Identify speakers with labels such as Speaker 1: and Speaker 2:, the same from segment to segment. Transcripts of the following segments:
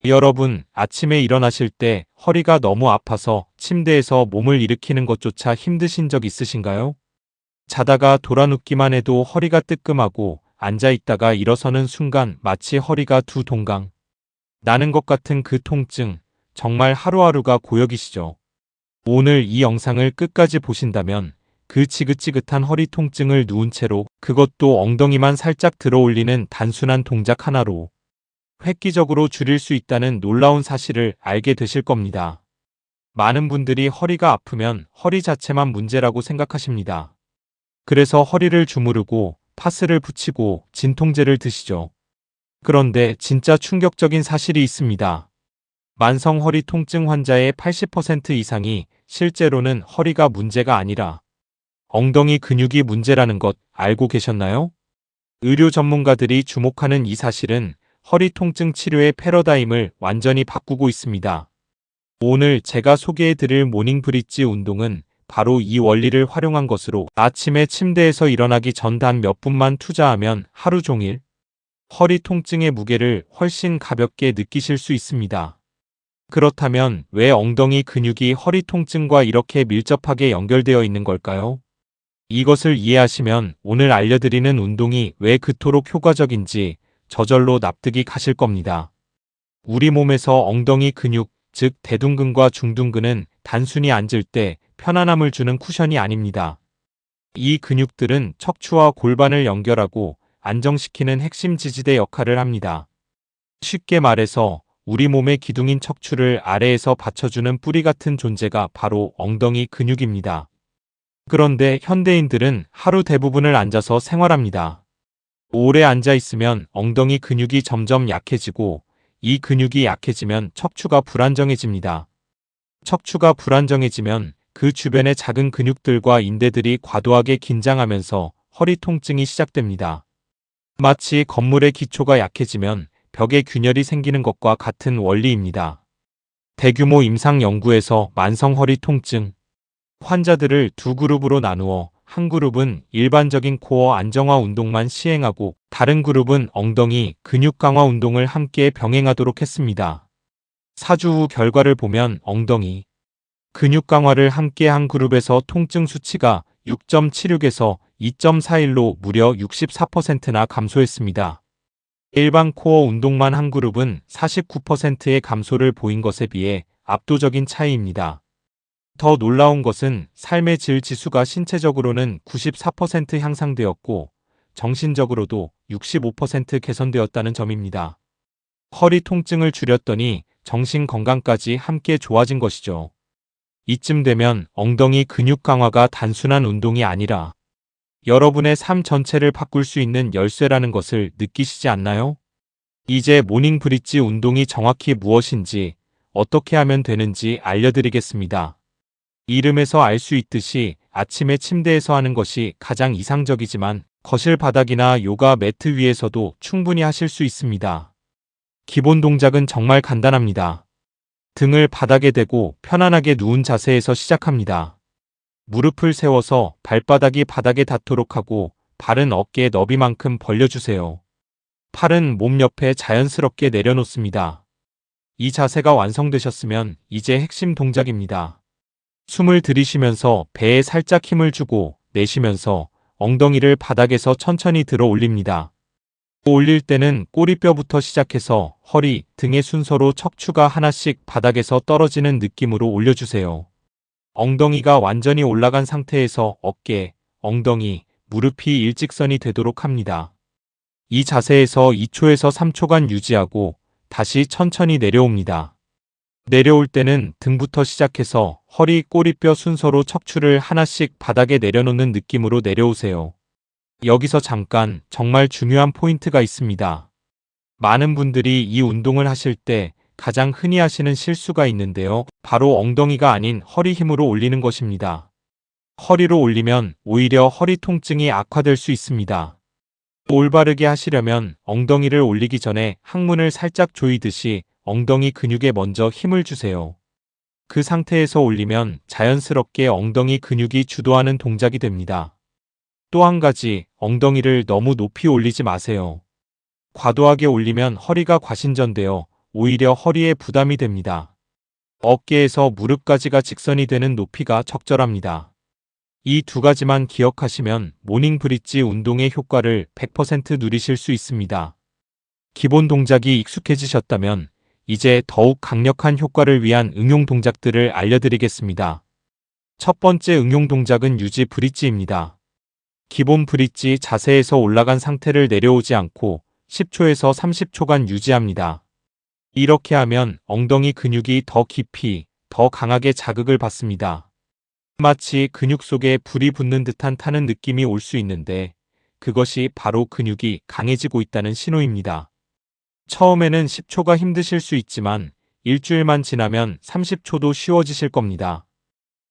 Speaker 1: 여러분, 아침에 일어나실 때 허리가 너무 아파서 침대에서 몸을 일으키는 것조차 힘드신 적 있으신가요? 자다가 돌아눕기만 해도 허리가 뜨끔하고 앉아 있다가 일어서는 순간 마치 허리가 두 동강 나는 것 같은 그 통증, 정말 하루하루가 고역이시죠? 오늘 이 영상을 끝까지 보신다면 그 지긋지긋한 허리 통증을 누운 채로, 그것도 엉덩이만 살짝 들어 올리는 단순한 동작 하나로 획기적으로 줄일 수 있다는 놀라운 사실을 알게 되실 겁니다. 많은 분들이 허리가 아프면 허리 자체만 문제라고 생각하십니다. 그래서 허리를 주무르고 파스를 붙이고 진통제를 드시죠. 그런데 진짜 충격적인 사실이 있습니다. 만성 허리 통증 환자의 80% 이상이 실제로는 허리가 문제가 아니라 엉덩이 근육이 문제라는 것 알고 계셨나요? 의료 전문가들이 주목하는 이 사실은 허리 통증 치료의 패러다임을 완전히 바꾸고 있습니다. 오늘 제가 소개해드릴 모닝 브릿지 운동은 바로 이 원리를 활용한 것으로, 아침에 침대에서 일어나기 전 단 몇 분만 투자하면 하루 종일 허리 통증의 무게를 훨씬 가볍게 느끼실 수 있습니다. 그렇다면 왜 엉덩이 근육이 허리 통증과 이렇게 밀접하게 연결되어 있는 걸까요? 이것을 이해하시면 오늘 알려드리는 운동이 왜 그토록 효과적인지 저절로 납득이 가실 겁니다. 우리 몸에서 엉덩이 근육, 즉 대둔근과 중둔근은 단순히 앉을 때 편안함을 주는 쿠션이 아닙니다. 이 근육들은 척추와 골반을 연결하고 안정시키는 핵심 지지대 역할을 합니다. 쉽게 말해서 우리 몸의 기둥인 척추를 아래에서 받쳐주는 뿌리 같은 존재가 바로 엉덩이 근육입니다. 그런데 현대인들은 하루 대부분을 앉아서 생활합니다. 오래 앉아 있으면 엉덩이 근육이 점점 약해지고, 이 근육이 약해지면 척추가 불안정해집니다. 척추가 불안정해지면 그 주변의 작은 근육들과 인대들이 과도하게 긴장하면서 허리 통증이 시작됩니다. 마치 건물의 기초가 약해지면 벽에 균열이 생기는 것과 같은 원리입니다. 대규모 임상 연구에서 만성 허리 통증 환자들을 두 그룹으로 나누어, 한 그룹은 일반적인 코어 안정화 운동만 시행하고 다른 그룹은 엉덩이 근육 강화 운동을 함께 병행하도록 했습니다. 4주 후 결과를 보면 엉덩이 근육 강화를 함께 한 그룹에서 통증 수치가 6.76에서 2.41로 무려 64%나 감소했습니다. 일반 코어 운동만 한 그룹은 49%의 감소를 보인 것에 비해 압도적인 차이입니다. 더 놀라운 것은 삶의 질 지수가 신체적으로는 94% 향상되었고 정신적으로도 65% 개선되었다는 점입니다. 허리 통증을 줄였더니 정신 건강까지 함께 좋아진 것이죠. 이쯤 되면 엉덩이 근육 강화가 단순한 운동이 아니라 여러분의 삶 전체를 바꿀 수 있는 열쇠라는 것을 느끼시지 않나요? 이제 모닝 브릿지 운동이 정확히 무엇인지, 어떻게 하면 되는지 알려드리겠습니다. 이름에서 알 수 있듯이 아침에 침대에서 하는 것이 가장 이상적이지만 거실 바닥이나 요가 매트 위에서도 충분히 하실 수 있습니다. 기본 동작은 정말 간단합니다. 등을 바닥에 대고 편안하게 누운 자세에서 시작합니다. 무릎을 세워서 발바닥이 바닥에 닿도록 하고 발은 어깨 너비만큼 벌려주세요. 팔은 몸 옆에 자연스럽게 내려놓습니다. 이 자세가 완성되셨으면 이제 핵심 동작입니다. 숨을 들이쉬면서 배에 살짝 힘을 주고 내쉬면서 엉덩이를 바닥에서 천천히 들어 올립니다. 올릴 때는 꼬리뼈부터 시작해서 허리, 등의 순서로 척추가 하나씩 바닥에서 떨어지는 느낌으로 올려주세요. 엉덩이가 완전히 올라간 상태에서 어깨, 엉덩이, 무릎이 일직선이 되도록 합니다. 이 자세에서 2초에서 3초간 유지하고 다시 천천히 내려옵니다. 내려올 때는 등부터 시작해서 허리, 꼬리뼈 순서로 척추를 하나씩 바닥에 내려놓는 느낌으로 내려오세요. 여기서 잠깐 정말 중요한 포인트가 있습니다. 많은 분들이 이 운동을 하실 때 가장 흔히 하시는 실수가 있는데요. 바로 엉덩이가 아닌 허리 힘으로 올리는 것입니다. 허리로 올리면 오히려 허리 통증이 악화될 수 있습니다. 올바르게 하시려면 엉덩이를 올리기 전에 항문을 살짝 조이듯이 엉덩이 근육에 먼저 힘을 주세요. 그 상태에서 올리면 자연스럽게 엉덩이 근육이 주도하는 동작이 됩니다. 또 한 가지, 엉덩이를 너무 높이 올리지 마세요. 과도하게 올리면 허리가 과신전되어 오히려 허리에 부담이 됩니다. 어깨에서 무릎까지가 직선이 되는 높이가 적절합니다. 이 두 가지만 기억하시면 모닝 브릿지 운동의 효과를 100% 누리실 수 있습니다. 기본 동작이 익숙해지셨다면 이제 더욱 강력한 효과를 위한 응용 동작들을 알려드리겠습니다. 첫 번째 응용 동작은 유지 브릿지입니다. 기본 브릿지 자세에서 올라간 상태를 내려오지 않고 10초에서 30초간 유지합니다. 이렇게 하면 엉덩이 근육이 더 깊이, 더 강하게 자극을 받습니다. 마치 근육 속에 불이 붙는 듯한 타는 느낌이 올 수 있는데 그것이 바로 근육이 강해지고 있다는 신호입니다. 처음에는 10초가 힘드실 수 있지만 일주일만 지나면 30초도 쉬워지실 겁니다.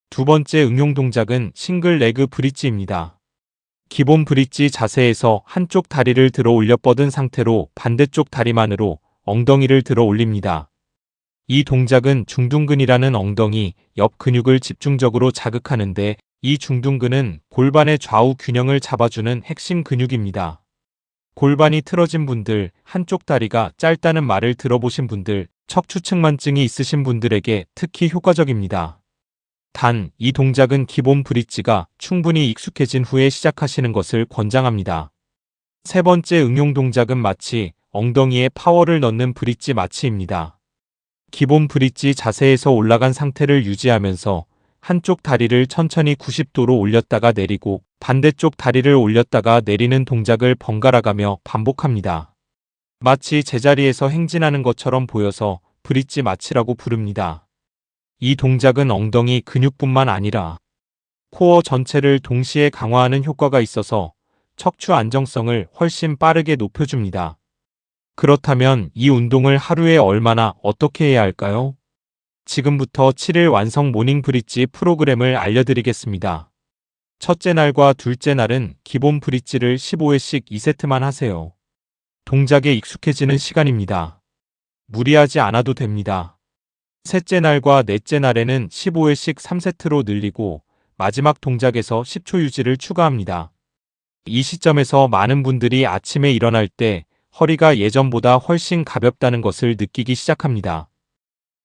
Speaker 1: 두 번째 응용 동작은 싱글 레그 브릿지입니다. 기본 브릿지 자세에서 한쪽 다리를 들어 올려 뻗은 상태로 반대쪽 다리만으로 엉덩이를 들어 올립니다. 이 동작은 중둔근이라는 엉덩이 옆 근육을 집중적으로 자극하는데 이 중둔근은 골반의 좌우 균형을 잡아주는 핵심 근육입니다. 골반이 틀어진 분들, 한쪽 다리가 짧다는 말을 들어보신 분들, 척추측만증이 있으신 분들에게 특히 효과적입니다. 단, 이 동작은 기본 브릿지가 충분히 익숙해진 후에 시작하시는 것을 권장합니다. 세 번째 응용 동작은 마치 엉덩이에 파워를 넣는 브릿지 마취입니다. 기본 브릿지 자세에서 올라간 상태를 유지하면서 한쪽 다리를 천천히 90도로 올렸다가 내리고 반대쪽 다리를 올렸다가 내리는 동작을 번갈아 가며 반복합니다. 마치 제자리에서 행진하는 것처럼 보여서 브릿지 마취라고 부릅니다. 이 동작은 엉덩이 근육뿐만 아니라 코어 전체를 동시에 강화하는 효과가 있어서 척추 안정성을 훨씬 빠르게 높여줍니다. 그렇다면 이 운동을 하루에 얼마나 어떻게 해야 할까요? 지금부터 7일 완성 모닝 브릿지 프로그램을 알려드리겠습니다. 첫째 날과 둘째 날은 기본 브릿지를 15회씩 2세트만 하세요. 동작에 익숙해지는 시간입니다. 무리하지 않아도 됩니다. 셋째 날과 넷째 날에는 15회씩 3세트로 늘리고 마지막 동작에서 10초 유지를 추가합니다. 이 시점에서 많은 분들이 아침에 일어날 때 허리가 예전보다 훨씬 가볍다는 것을 느끼기 시작합니다.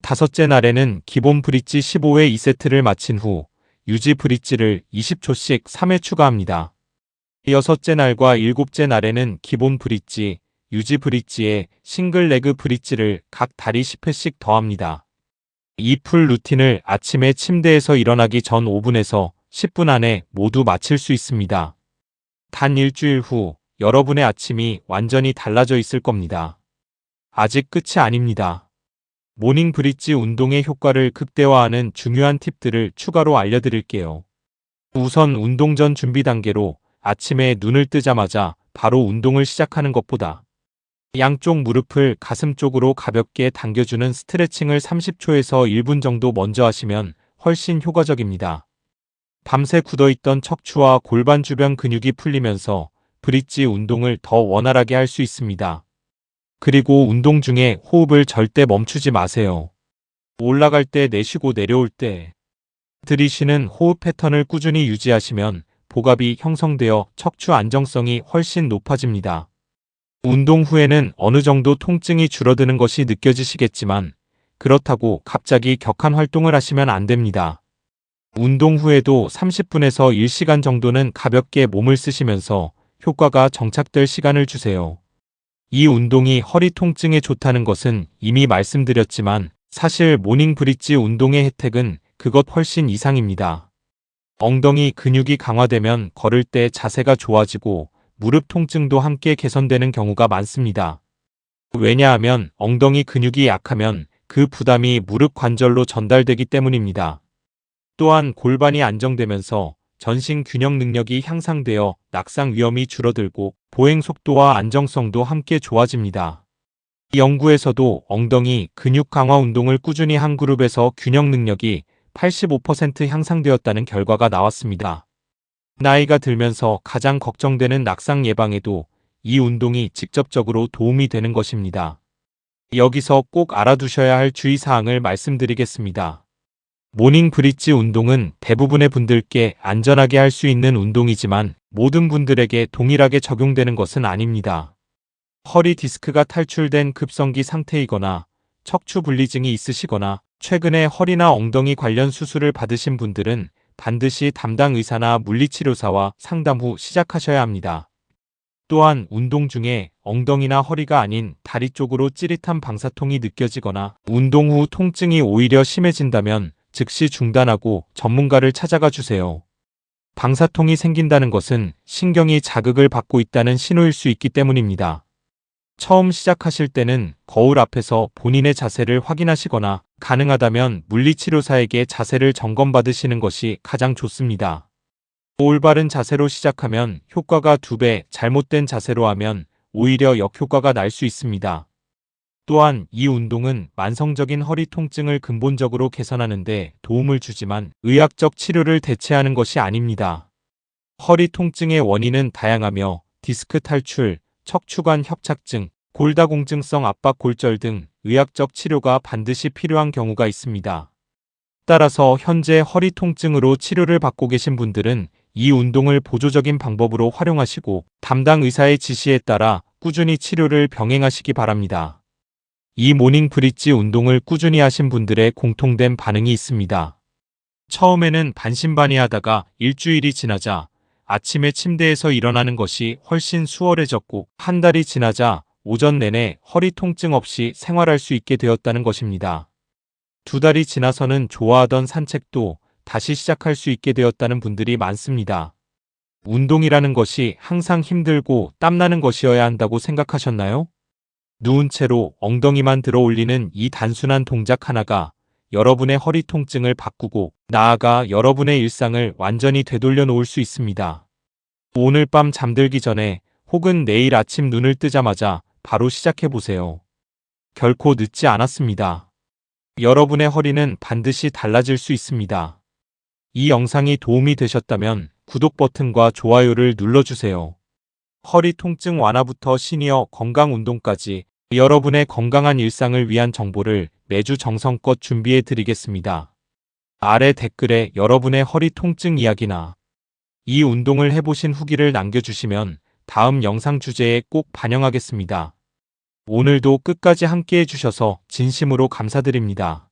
Speaker 1: 다섯째 날에는 기본 브릿지 15회 2세트를 마친 후 유지 브릿지를 20초씩 3회 추가합니다. 여섯째 날과 일곱째 날에는 기본 브릿지, 유지 브릿지에 싱글 레그 브릿지를 각 다리 10회씩 더합니다. 이 풀 루틴을 아침에 침대에서 일어나기 전 5분에서 10분 안에 모두 마칠 수 있습니다. 단 일주일 후 여러분의 아침이 완전히 달라져 있을 겁니다. 아직 끝이 아닙니다. 모닝 브릿지 운동의 효과를 극대화하는 중요한 팁들을 추가로 알려드릴게요. 우선 운동 전 준비 단계로 아침에 눈을 뜨자마자 바로 운동을 시작하는 것보다 양쪽 무릎을 가슴 쪽으로 가볍게 당겨주는 스트레칭을 30초에서 1분 정도 먼저 하시면 훨씬 효과적입니다. 밤새 굳어있던 척추와 골반 주변 근육이 풀리면서 브릿지 운동을 더 원활하게 할 수 있습니다. 그리고 운동 중에 호흡을 절대 멈추지 마세요. 올라갈 때 내쉬고 내려올 때 들이쉬는 호흡 패턴을 꾸준히 유지하시면 복압이 형성되어 척추 안정성이 훨씬 높아집니다. 운동 후에는 어느 정도 통증이 줄어드는 것이 느껴지시겠지만 그렇다고 갑자기 격한 활동을 하시면 안 됩니다. 운동 후에도 30분에서 1시간 정도는 가볍게 몸을 쓰시면서 효과가 정착될 시간을 주세요. 이 운동이 허리 통증에 좋다는 것은 이미 말씀드렸지만 사실 모닝 브릿지 운동의 혜택은 그것 훨씬 이상입니다. 엉덩이 근육이 강화되면 걸을 때 자세가 좋아지고 무릎 통증도 함께 개선되는 경우가 많습니다. 왜냐하면 엉덩이 근육이 약하면 그 부담이 무릎 관절로 전달되기 때문입니다. 또한 골반이 안정되면서 전신 균형 능력이 향상되어 낙상 위험이 줄어들고 보행 속도와 안정성도 함께 좋아집니다. 이 연구에서도 엉덩이 근육 강화 운동을 꾸준히 한 그룹에서 균형 능력이 85% 향상되었다는 결과가 나왔습니다. 나이가 들면서 가장 걱정되는 낙상 예방에도 이 운동이 직접적으로 도움이 되는 것입니다. 여기서 꼭 알아두셔야 할 주의사항을 말씀드리겠습니다. 모닝 브릿지 운동은 대부분의 분들께 안전하게 할 수 있는 운동이지만 모든 분들에게 동일하게 적용되는 것은 아닙니다. 허리 디스크가 탈출된 급성기 상태이거나 척추 분리증이 있으시거나 최근에 허리나 엉덩이 관련 수술을 받으신 분들은 반드시 담당 의사나 물리치료사와 상담 후 시작하셔야 합니다. 또한 운동 중에 엉덩이나 허리가 아닌 다리 쪽으로 찌릿한 방사통이 느껴지거나 운동 후 통증이 오히려 심해진다면 즉시 중단하고 전문가를 찾아가 주세요. 방사통이 생긴다는 것은 신경이 자극을 받고 있다는 신호일 수 있기 때문입니다. 처음 시작하실 때는 거울 앞에서 본인의 자세를 확인하시거나 가능하다면 물리치료사에게 자세를 점검받으시는 것이 가장 좋습니다. 올바른 자세로 시작하면 효과가 2배, 잘못된 자세로 하면 오히려 역효과가 날 수 있습니다. 또한 이 운동은 만성적인 허리 통증을 근본적으로 개선하는 데 도움을 주지만 의학적 치료를 대체하는 것이 아닙니다. 허리 통증의 원인은 다양하며 디스크 탈출, 척추관 협착증, 골다공증성 압박골절 등 의학적 치료가 반드시 필요한 경우가 있습니다. 따라서 현재 허리 통증으로 치료를 받고 계신 분들은 이 운동을 보조적인 방법으로 활용하시고 담당 의사의 지시에 따라 꾸준히 치료를 병행하시기 바랍니다. 이 모닝 브릿지 운동을 꾸준히 하신 분들의 공통된 반응이 있습니다. 처음에는 반신반의하다가 일주일이 지나자 아침에 침대에서 일어나는 것이 훨씬 수월해졌고 한 달이 지나자 오전 내내 허리 통증 없이 생활할 수 있게 되었다는 것입니다. 2달이 지나서는 좋아하던 산책도 다시 시작할 수 있게 되었다는 분들이 많습니다. 운동이라는 것이 항상 힘들고 땀나는 것이어야 한다고 생각하셨나요? 누운 채로 엉덩이만 들어 올리는 이 단순한 동작 하나가 여러분의 허리 통증을 바꾸고 나아가 여러분의 일상을 완전히 되돌려 놓을 수 있습니다. 오늘 밤 잠들기 전에 혹은 내일 아침 눈을 뜨자마자 바로 시작해 보세요. 결코 늦지 않았습니다. 여러분의 허리는 반드시 달라질 수 있습니다. 이 영상이 도움이 되셨다면 구독 버튼과 좋아요를 눌러주세요. 허리 통증 완화부터 시니어 건강 운동까지 여러분의 건강한 일상을 위한 정보를 매주 정성껏 준비해 드리겠습니다. 아래 댓글에 여러분의 허리 통증 이야기나 이 운동을 해보신 후기를 남겨주시면 다음 영상 주제에 꼭 반영하겠습니다. 오늘도 끝까지 함께 해주셔서 진심으로 감사드립니다.